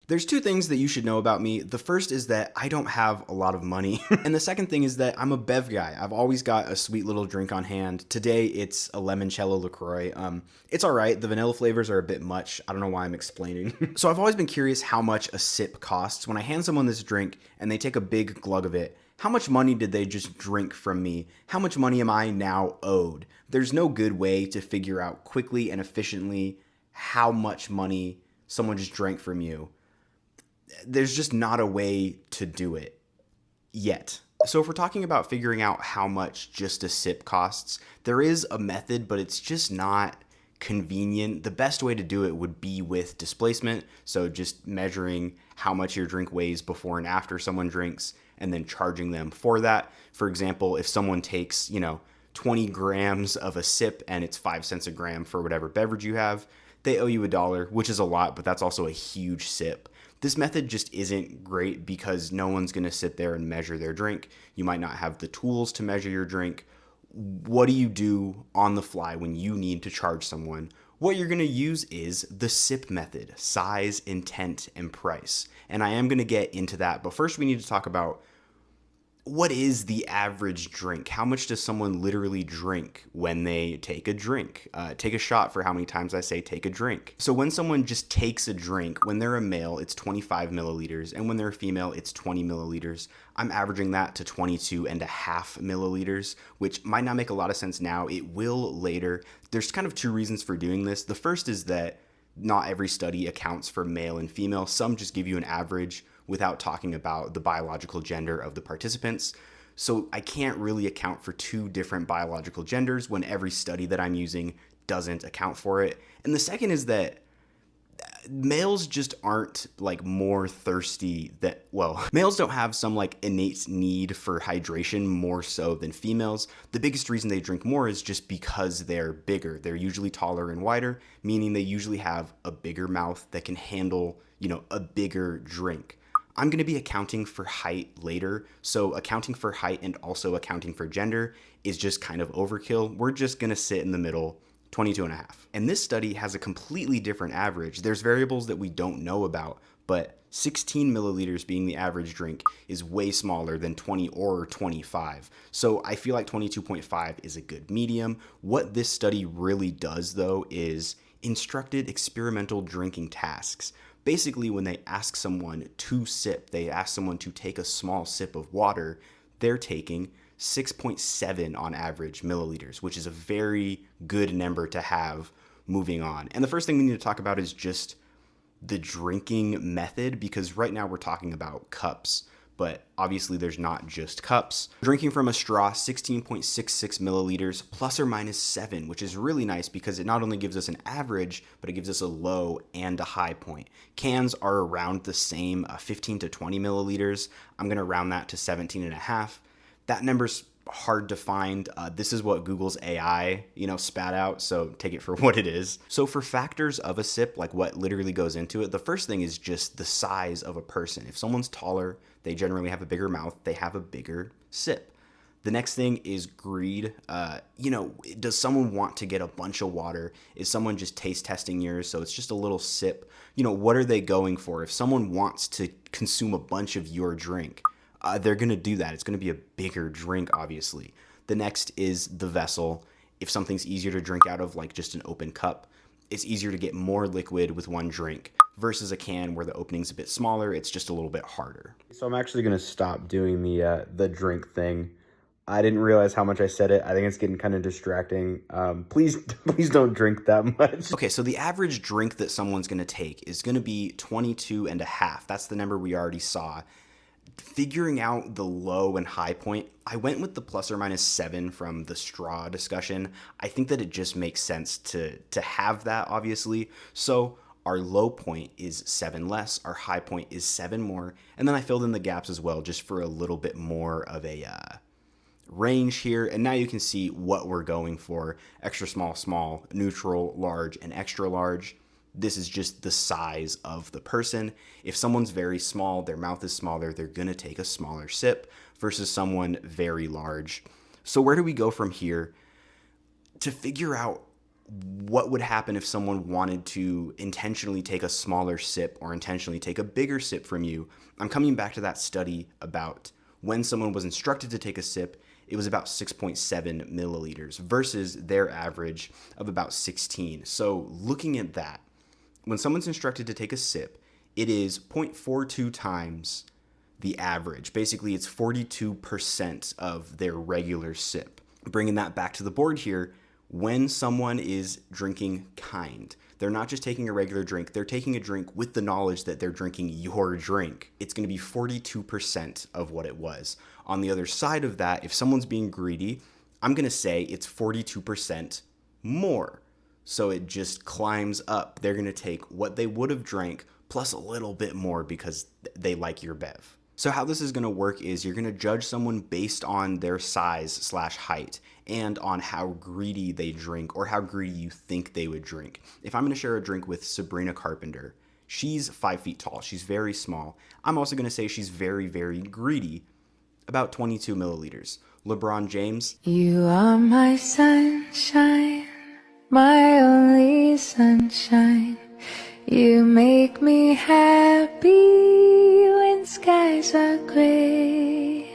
There's two things that you should know about me. The first is that I don't have a lot of money. And the second thing is that I'm a bev guy. I've always got a sweet little drink on hand. Today it's a limoncello LaCroix. It's all right. The vanilla flavors are a bit much. I don't know why I'm explaining. So I've always been curious how much a sip costs. When I hand someone this drink and they take a big glug of it, how much money did they just drink from me? How much money am I now owed? There's no good way to figure out quickly and efficiently how much money someone just drank from you. There's just not a way to do it yet. So if we're talking about figuring out how much just a sip costs, there is a method, but it's just not convenient. The best way to do it would be with displacement. So just measuring how much your drink weighs before and after someone drinks and then charging them for that. For example, if someone takes, 20 grams of a sip and it's 5 cents a gram for whatever beverage you have, they owe you $1, which is a lot, but that's also a huge sip. This method just isn't great because no one's going to sit there and measure their drink. You might not have the tools to measure your drink. What do you do on the fly when you need to charge someone? What you're going to use is the S.I.P method: size, intent, and price. And I am going to get into that, but first we need to talk about what is the average drink? How much does someone literally drink when they take a drink? Take a shot for how many times I say take a drink. So when someone just takes a drink, when they're a male, it's 25 milliliters. And when they're a female, it's 20 milliliters. I'm averaging that to 22 and a half milliliters, which might not make a lot of sense now. It will later. There's kind of two reasons for doing this. The first is that not every study accounts for male and female. Some just give you an average without talking about the biological gender of the participants. So I can't really account for two different biological genders when every study that I'm using doesn't account for it. And the second is that males just aren't more thirsty males don't have some innate need for hydration more so than females. The biggest reason they drink more is just because they're bigger. They're usually taller and wider, meaning they usually have a bigger mouth that can handle, a bigger drink. I'm going to be accounting for height later, so accounting for height and also accounting for gender is just kind of overkill. We're just going to sit in the middle, 22 and a half. And this study has a completely different average. There's variables that we don't know about, but 16 milliliters being the average drink is way smaller than 20 or 25. So I feel like 22.5 is a good medium. What this study really does, though, is instructed experimental drinking tasks. Basically, when they ask someone to sip, they ask someone to take a small sip of water, they're taking 6.7 on average milliliters, which is a very good number to have moving on. And the first thing we need to talk about is just the drinking method, because right now we're talking about cups, but obviously there's not just cups. Drinking from a straw, 16.66 milliliters plus or minus 7, which is really nice because it not only gives us an average, but it gives us a low and a high point. Cans are around the same, 15 to 20 milliliters. I'm gonna round that to 17 and a half. That number's hard to find. This is what Google's AI, spat out, so take it for what it is. So for factors of a sip, like what literally goes into it, the first thing is just the size of a person. If someone's taller, they generally have a bigger mouth, they have a bigger sip. The next thing is greed. Does someone want to get a bunch of water? Is someone just taste testing yours, so it's just a little sip? What are they going for? If someone wants to consume a bunch of your drink, they're going to do that. It's going to be a bigger drink, obviously. The next is the vessel. If something's easier to drink out of, like just an open cup, it's easier to get more liquid with one drink versus a can where the opening's a bit smaller. It's just a little bit harder. So I'm actually going to stop doing the drink thing. I didn't realize how much I said it. I think it's getting kind of distracting. Please don't drink that much. Okay, so the average drink that someone's going to take is going to be 22 and a half. That's the number we already saw. Figuring out the low and high point, I went with the plus or minus 7 from the straw discussion. I think that it just makes sense to have that, obviously. So our low point is 7 less, our high point is 7 more, and then I filled in the gaps as well just for a little bit more of a range here. And now you can see what we're going for: extra small, small, neutral, large, and extra large. This is just the size of the person. If someone's very small, their mouth is smaller, they're gonna take a smaller sip versus someone very large. So where do we go from here? To figure out what would happen if someone wanted to intentionally take a smaller sip or intentionally take a bigger sip from you. I'm coming back to that study about when someone was instructed to take a sip, it was about 6.7 milliliters versus their average of about 16. So looking at that, when someone's instructed to take a sip, it is 0.42 times the average. Basically, it's 42% of their regular sip. Bringing that back to the board here, when someone is drinking kind, they're not just taking a regular drink, they're taking a drink with the knowledge that they're drinking your drink. It's going to be 42% of what it was. On the other side of that, if someone's being greedy, I'm going to say it's 42% more. So it just climbs up. They're going to take what they would have drank plus a little bit more because they like your bev. So how this is going to work is you're going to judge someone based on their size/height and on how greedy they drink or how greedy you think they would drink. If I'm going to share a drink with Sabrina Carpenter, she's 5 feet tall. She's very small. I'm also going to say she's very, very greedy, about 22 milliliters. LeBron James. You are my sunshine, my only sunshine. You make me happy when skies are gray.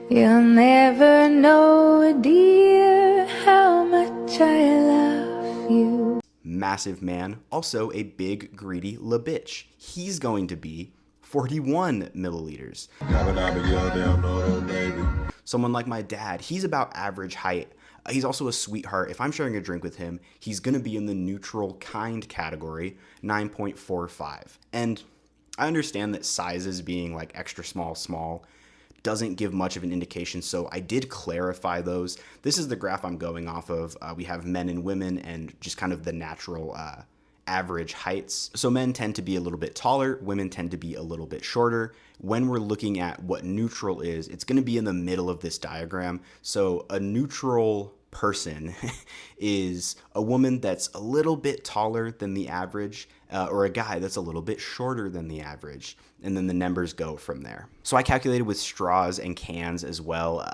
You'll never know, dear, how much I love you. Massive man, also a big greedy bitch. He's going to be 41 milliliters. Someone like my dad, he's about average height. He's also a sweetheart. If I'm sharing a drink with him, he's going to be in the neutral kind category, 9.45. And I understand that sizes being like extra small doesn't give much of an indication, so I did clarify those. This is the graph I'm going off of. We have men and women and just kind of the natural average heights. So men tend to be a little bit taller, women tend to be a little bit shorter. When we're looking at what neutral is, it's going to be in the middle of this diagram. So a neutral person is a woman that's a little bit taller than the average, or a guy that's a little bit shorter than the average. And then the numbers go from there. So I calculated with straws and cans as well.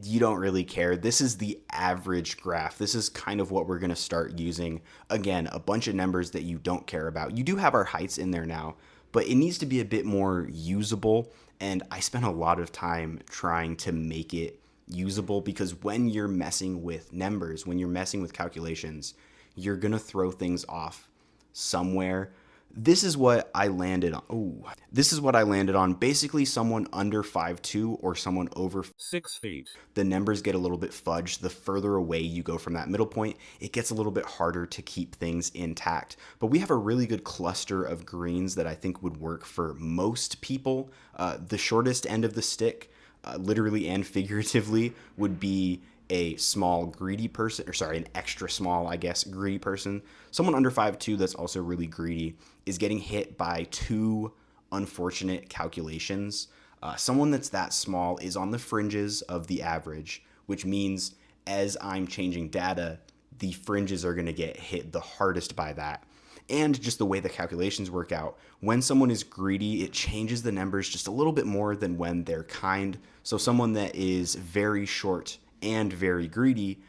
You don't really care. This is the average graph. This is kind of what we're going to start using. Again, a bunch of numbers that you don't care about. You do have our heights in there now, but it needs to be a bit more usable. And I spent a lot of time trying to make it usable because when you're messing with numbers, when you're messing with calculations, you're going to throw things off somewhere. This is what I landed on. This is what I landed on. Basically, someone under 5'2" or someone over 6 feet. The numbers get a little bit fudged. The further away you go from that middle point, it gets a little bit harder to keep things intact. But we have a really good cluster of greens that I think would work for most people. The shortest end of the stick, literally and figuratively, would be a small greedy person, or sorry, an extra small, I guess, greedy person. Someone under 5'2" that's also really greedy is getting hit by two unfortunate calculations. Someone that's that small is on the fringes of the average, which means as I'm changing data, the fringes are going to get hit the hardest by that. And just the way the calculations work out, when someone is greedy, it changes the numbers just a little bit more than when they're kind. So someone that is very short and very greedy,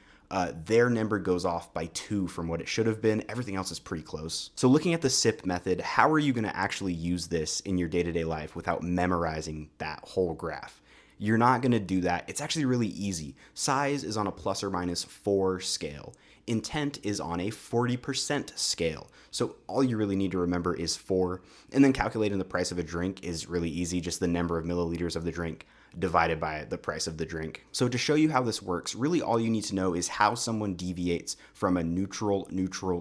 their number goes off by 2 from what it should have been. Everything else is pretty close. So looking at the S.I.P method, how are you going to actually use this in your day-to-day life without memorizing that whole graph? You're not going to do that. It's actually really easy. Size is on a plus or minus 4 scale. Intent is on a 40% scale. So all you really need to remember is 4. And then calculating the price of a drink is really easy. Just the number of milliliters of the drink divided by the price of the drink. So to show you how this works, really all you need to know is how someone deviates from a neutral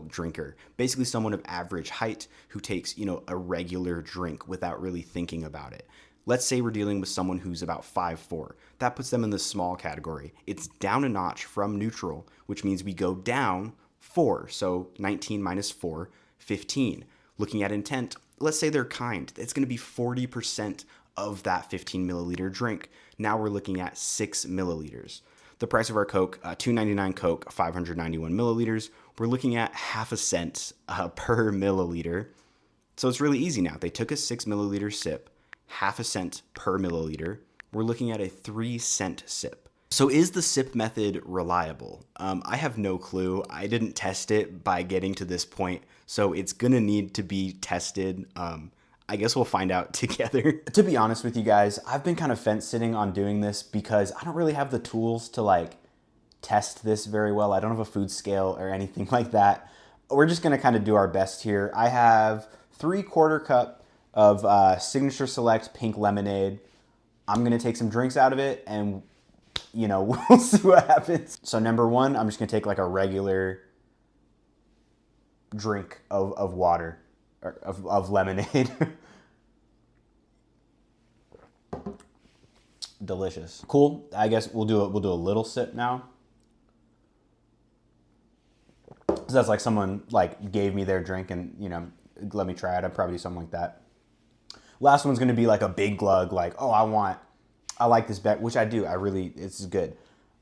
drinker. Basically someone of average height who takes, a regular drink without really thinking about it. Let's say we're dealing with someone who's about 5'4". That puts them in the small category. It's down a notch from neutral, which means we go down 4. So 19 minus 4, 15. Looking at intent, let's say they're kind. It's going to be 40% of that 15 milliliter drink. Now we're looking at 6 milliliters. The price of our Coke, $2.99 Coke, 591 milliliters. We're looking at half a cent per milliliter. So it's really easy now. They took a 6 milliliter sip, half a cent per milliliter. We're looking at a 3 cent sip. So is the SIP method reliable? I have no clue. I didn't test it by getting to this point, so it's gonna need to be tested. I guess we'll find out together. To be honest with you guys, I've been kind of fence sitting on doing this because I don't really have the tools to like test this very well. I don't have a food scale or anything like that. We're just gonna kind of do our best here. I have 3/4 cup of Signature Select pink lemonade. I'm gonna take some drinks out of it and we'll see what happens. So number one, I'm just gonna take like a regular drink of water, or of lemonade. Delicious. Cool. I guess we'll do a little sip now. So that's like someone like gave me their drink and let me try it. I'd probably do something like that. Last one's gonna be like a big glug, like, oh, I like this bet, which I do. It's good.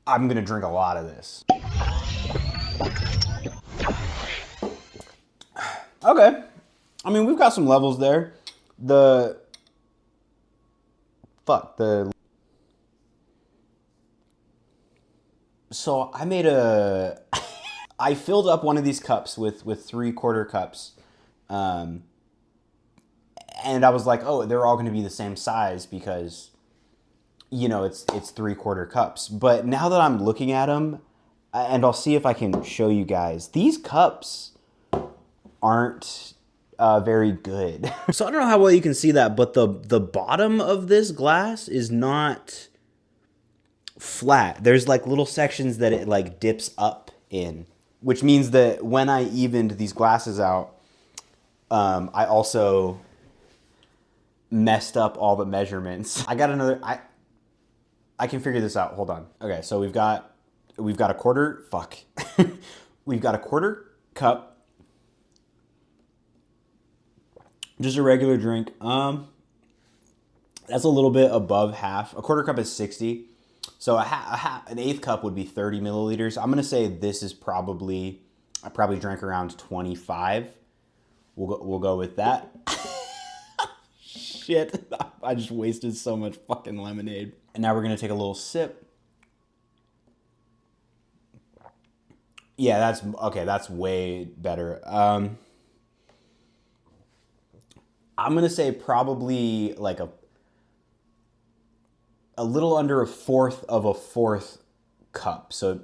I'm gonna drink a lot of this. Okay. I mean, we've got some levels there. So I filled up one of these cups with 3/4 cups. And I was like, oh, they're all gonna be the same size because it's 3/4 cups. But now that I'm looking at them, and I'll see if I can show you guys, these cups aren't very good. So I don't know how well you can see that, but the bottom of this glass is not flat. There's like little sections that it like dips up in, which means that when I evened these glasses out, I also messed up all the measurements. I can figure this out. Hold on. Okay, so we've got a quarter. Fuck. We've got a 1/4 cup. Just a regular drink. That's a little bit above half. A 1/4 cup is 60. So an eighth cup would be 30 milliliters. I'm gonna say this is I probably drank around 25. We'll go with that. Shit, I just wasted so much fucking lemonade. And now we're gonna take a little sip. Yeah, that's okay. That's way better. I'm gonna say probably like a little under 1/4 of a 1/4 cup. So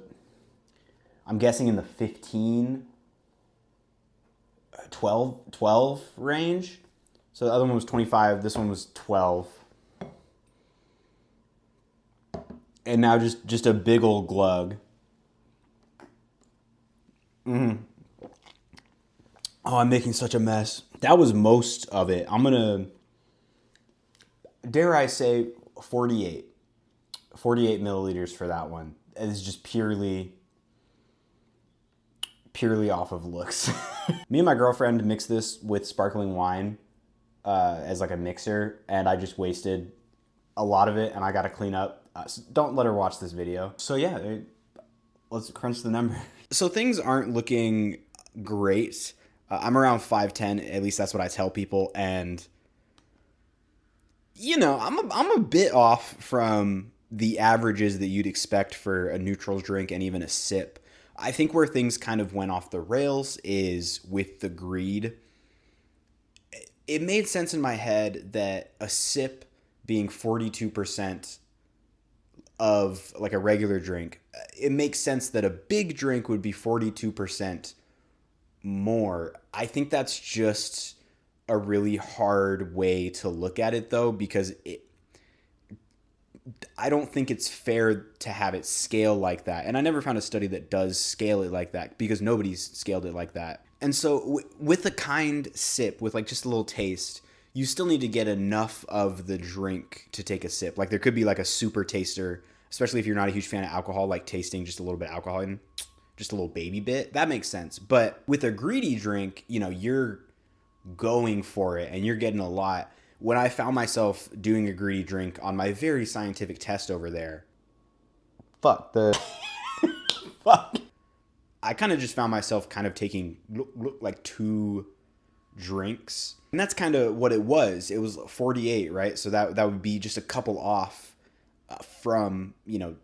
I'm guessing in the 15, 12 range. So the other one was 25. This one was 12. And now just a big old glug. Oh, I'm making such a mess. That was most of it. I'm gonna, dare I say, 48 milliliters for that one. It's just purely off of looks. Me and my girlfriend mixed this with sparkling wine as like a mixer, and I just wasted a lot of it, and I gotta clean up. So don't let her watch this video. So yeah, let's crunch the number. So things aren't looking great. I'm around 5'10", at least that's what I tell people, and I'm a bit off from the averages that you'd expect for a neutrals drink and even a sip. I think where things kind of went off the rails is with the greed. It made sense in my head that a sip being 42% of like a regular drink, it makes sense that a big drink would be 42% more. I think that's just a really hard way to look at it though, because I don't think it's fair to have it scale like that. And I never found a study that does scale it like that because nobody's scaled it like that. And so with a kind sip, with like just a little taste, you still need to get enough of the drink to take a sip. Like there could be like a super taster, especially if you're not a huge fan of alcohol, like tasting just a little bit of alcohol in, just a little baby bit. That makes sense. But with a greedy drink, you're going for it and you're getting a lot. When I found myself doing a greedy drink on my very scientific test over there, fuck. I kind of just found myself kind of taking like 2 drinks. And that's kind of what it was. It was 48, right? So that would be just a couple off from,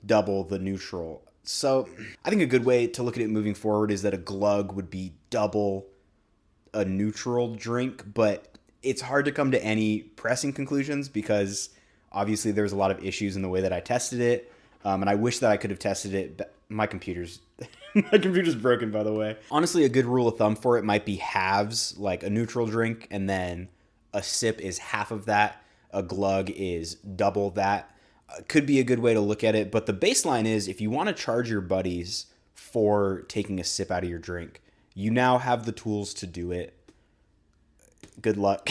double the neutral. So I think a good way to look at it moving forward is that a glug would be double a neutral drink, but it's hard to come to any pressing conclusions because obviously there's a lot of issues in the way that I tested it. And I wish that I could have tested it. But my computer's my computer's broken, by the way. Honestly, a good rule of thumb for it might be halves, like a neutral drink, and then a sip is half of that. A glug is double that. Could be a good way to look at it. But the baseline is if you want to charge your buddies for taking a sip out of your drink, you now have the tools to do it. Good luck.